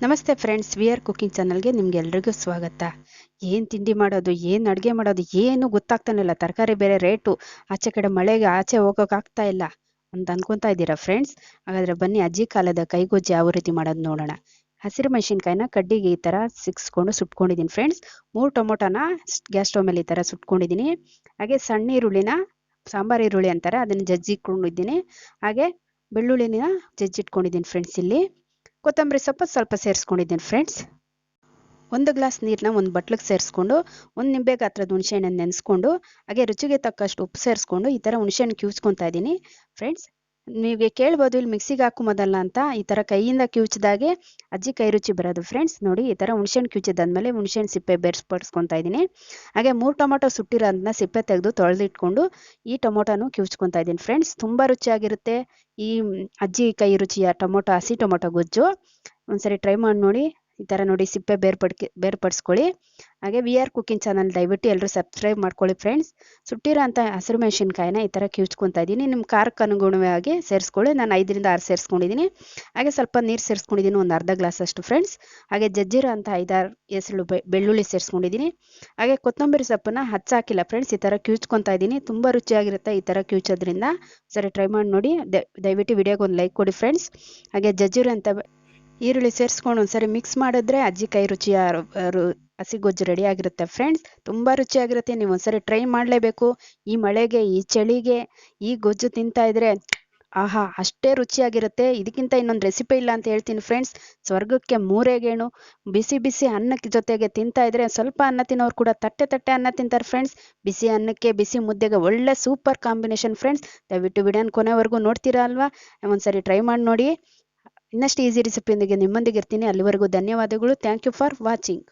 ನಮಸ್ತೆ friends, we are cooking ಚಾನಲ್ಗೆ ನಿಮ್ಗೆಲ್ರಿಗೂ ಸ್ವಾಗತ. ಏನು ತಿಂಡಿ ಮಾಡೋದು, ಏನು ಅಡುಗೆ ಮಾಡೋದು ಏನು ಗೊತ್ತಾಗ್ತಾನೆ ಇಲ್ಲ. ತರಕಾರಿ ಬೇರೆ ರೇಟು, ಆಚೆ ಕಡೆ ಮಳೆಗೆ ಆಚೆ ಹೋಗೋಕ್ಕಾಗ್ತಾ ಇಲ್ಲ ಅಂತ ಅನ್ಕೊತಾ ಇದ್ದೀರಾ ಫ್ರೆಂಡ್ಸ್. ಹಾಗಾದರೆ ಬನ್ನಿ ಅಜ್ಜಿ ಕಾಲದ ಕೈಗೊಜ್ಜಿ ಯಾವ ರೀತಿ ಮಾಡೋದು ನೋಡೋಣ. ಹಸಿರು ಮೆಣಸಿನ್ಕಾಯಿನ ಕಡ್ಡಿಗೆ ಈ ಥರ ಸಿಕ್ಸ್ಕೊಂಡು ಸುಟ್ಕೊಂಡಿದ್ದೀನಿ ಫ್ರೆಂಡ್ಸ್. 3 ಟೊಮೊಟೊನ ಗ್ಯಾಸ್ ಸ್ಟವ್ ಮೇಲೆ ಈ ಥರ ಸುಟ್ಕೊಂಡಿದ್ದೀನಿ. ಹಾಗೆ ಸಣ್ಣ ಈರುಳ್ಳಿನ ಸಾಂಬಾರು ಈರುಳ್ಳಿ ಅಂತಾರೆ, ಅದನ್ನು ಜಜ್ಜಿಟ್ಕೊಂಡಿದ್ದೀನಿ. ಹಾಗೆ ಬೆಳ್ಳುಳ್ಳಿನ ಜಜ್ಜಿಟ್ಕೊಂಡಿದ್ದೀನಿ ಫ್ರೆಂಡ್ಸ್. ಇಲ್ಲಿ ಕೊತ್ತಂಬರಿ ಸೊಪ್ಪು ಸ್ವಲ್ಪ ಸೇರಿಸ್ಕೊಂಡಿದ್ದೀನಿ ಫ್ರೆಂಡ್ಸ್. 1 ಗ್ಲಾಸ್ ನೀರನ್ನ ಒಂದು ಬಟ್ಲಿಗೆ ಸೇರಿಸ್ಕೊಂಡು, 1 ನಿಂಬೆ ಗಾತ್ರದ ಹುಣಸೆಹಣ್ಣನ್ನು ನೆನೆಸ್ಕೊಂಡು, ಹಾಗೆ ರುಚಿಗೆ ತಕ್ಕಷ್ಟು ಉಪ್ಪು ಸೇರಿಸ್ಕೊಂಡು ಈ ಥರ ಹುಣಸೆಹಣ್ಣು ಕಿವುಚ್ಕೊತಾ ಇದ್ದೀನಿ ಫ್ರೆಂಡ್ಸ್. ನಿಮಗೆ ಕೇಳ್ಬೋದು ಇಲ್ಲಿ ಮಿಕ್ಸಿಗೆ ಹಾಕೊಂಬೋದಲ್ಲ ಅಂತ. ಈ ಥರ ಕೈಯಿಂದ ಕಿವುಚಿದಾಗೆ ಅಜ್ಜಿ ಕೈ ರುಚಿ ಬರೋದು ಫ್ರೆಂಡ್ಸ್. ನೋಡಿ, ಈ ಥರ ಹುಣಸೆಹಣ್ಣು ಕಿವುಚಿದಾದ್ಮೇಲೆ ಹುಣಸೆಹಣ್ಣು ಸಿಪ್ಪೆ ಬೇರ್ಸ್ಪಡಿಸ್ಕೊತಾ ಇದ್ದೀನಿ. ಹಾಗೆ 3 ಟೊಮೊಟೊ ಸುಟ್ಟಿರೋದನ್ನ ಸಿಪ್ಪೆ ತೆಗೆದು ತೊಳೆದಿಟ್ಕೊಂಡು ಈ ಟೊಮೊಟೊನು ಕಿವುಚ್ಕೊತಾ ಇದ್ದೀನಿ ಫ್ರೆಂಡ್ಸ್. ತುಂಬ ರುಚಿಯಾಗಿರುತ್ತೆ ಈ ಅಜ್ಜಿ ಕೈ ರುಚಿಯ ಹಸಿ ಟೊಮೊಟೊ ಗೊಜ್ಜು. ಒಂದ್ಸರಿ ಟ್ರೈ ಮಾಡಿ ನೋಡಿ. ಈ ಥರ ನೋಡಿ ಸಿಪ್ಪೆ ಬೇರ್ಪಡಿಸ್ಕೊಳ್ಳಿ. ಹಾಗೆ ವಿ ಆರ್ ಕುಕಿಂಗ್ ಚಾನಲ್ ದಯವಿಟ್ಟು ಎಲ್ಲರೂ ಸಬ್ಸ್ಕ್ರೈಬ್ ಮಾಡ್ಕೊಳ್ಳಿ ಫ್ರೆಂಡ್ಸ್. ಸುಟ್ಟಿರೋ ಅಂಥ ಹಸಿರು ಮೆಣಸಿನ್ಕಾಯಿನ ಈ ಥರ ಕಿವುಚ್ಕೊತಾ ಇದ್ದೀನಿ. ನಿಮ್ಮ ಖಾರಕ್ಕೆ ಅನುಗುಣವಾಗಿ ಸೇರಿಸ್ಕೊಳ್ಳಿ. ನಾನು 5 ರಿಂದ 6 ಸೇರಿಸ್ಕೊಂಡಿದ್ದೀನಿ. ಹಾಗೆ ಸ್ವಲ್ಪ ನೀರು ಸೇರಿಸ್ಕೊಂಡಿದ್ದೀನಿ, ಒಂದು ಅರ್ಧ ಗ್ಲಾಸ್ ಅಷ್ಟು ಫ್ರೆಂಡ್ಸ್. ಹಾಗೆ ಜಜ್ಜಿರೋ ಅಂಥ 5-6 ಎಸಳು ಬೆಳ್ಳುಳ್ಳಿ ಸೇರಿಸ್ಕೊಂಡಿದ್ದೀನಿ. ಹಾಗೆ ಕೊತ್ತಂಬರಿ ಸೊಪ್ಪನ್ನ ಹಚ್ಚಾಕಿಲ್ಲ ಫ್ರೆಂಡ್ಸ್, ಈ ಥರ ಕಿವುಚ್ಕೊತಾ ಇದ್ದೀನಿ. ತುಂಬ ರುಚಿಯಾಗಿರುತ್ತೆ ಈ ಥರ ಕಿವುಚೋದ್ರಿಂದ. ಸರಿ ಟ್ರೈ ಮಾಡಿ ನೋಡಿ. ದಯವಿಟ್ಟು ವಿಡಿಯೋಗೆ ಒಂದು ಲೈಕ್ ಕೊಡಿ ಫ್ರೆಂಡ್ಸ್. ಹಾಗೆ ಜಜ್ಜಿರೋ ಅಂಥ ಈರುಳ್ಳಿ ಸೇರಿಸ್ಕೊಂಡು ಒಂದ್ಸರಿ ಮಿಕ್ಸ್ ಮಾಡಿದ್ರೆ ಅಜ್ಜಿ ಕೈ ರುಚಿಯ ಹಸಿ ಗೊಜ್ಜು ರೆಡಿ ಆಗಿರುತ್ತೆ ಫ್ರೆಂಡ್ಸ್. ತುಂಬ ರುಚಿಯಾಗಿರುತ್ತೆ. ನೀವು ಒಂದ್ಸರಿ ಟ್ರೈ ಮಾಡಲೇಬೇಕು. ಈ ಮಳೆಗೆ, ಈ ಚಳಿಗೆ ಈ ಗೊಜ್ಜು ತಿಂತಾ ಇದ್ರೆ ಆಹಾ, ಅಷ್ಟೇ ರುಚಿಯಾಗಿರುತ್ತೆ. ಇದಕ್ಕಿಂತ ಇನ್ನೊಂದು ರೆಸಿಪಿ ಇಲ್ಲ ಅಂತ ಹೇಳ್ತೀನಿ ಫ್ರೆಂಡ್ಸ್. ಸ್ವರ್ಗಕ್ಕೆ 3 ಗೇಣು. ಬಿಸಿ ಬಿಸಿ ಅನ್ನಕ್ಕೆ ಜೊತೆಗೆ ತಿಂತಾ ಇದ್ರೆ, ಸ್ವಲ್ಪ ಅನ್ನ ತಿನ್ನೋರು ಕೂಡ ತಟ್ಟೆ ಅನ್ನ ತಿಂತಾರೆ ಫ್ರೆಂಡ್ಸ್. ಬಿಸಿ ಅನ್ನಕ್ಕೆ ಬಿಸಿ ಮುದ್ದೆಗೆ ಒಳ್ಳೆ ಸೂಪರ್ ಕಾಂಬಿನೇಷನ್ ಫ್ರೆಂಡ್ಸ್. ದಯವಿಟ್ಟು ವಿಡಿಯೋನ ಕೊನೆವರೆಗೂ ನೋಡ್ತೀರಾ ಅಲ್ವಾ? ಒಂದ್ಸರಿ ಟ್ರೈ ಮಾಡಿ ನೋಡಿ. ಇನ್ನಷ್ಟು ಈಸಿ ರೆಸಿಪಿಯೊಂದಿಗೆ ನಿಮ್ಮೊಂದಿಗೆ ಇರ್ತೀನಿ. ಅಲ್ಲಿವರೆಗೂ ಧನ್ಯವಾದಗಳು. Thank you for watching.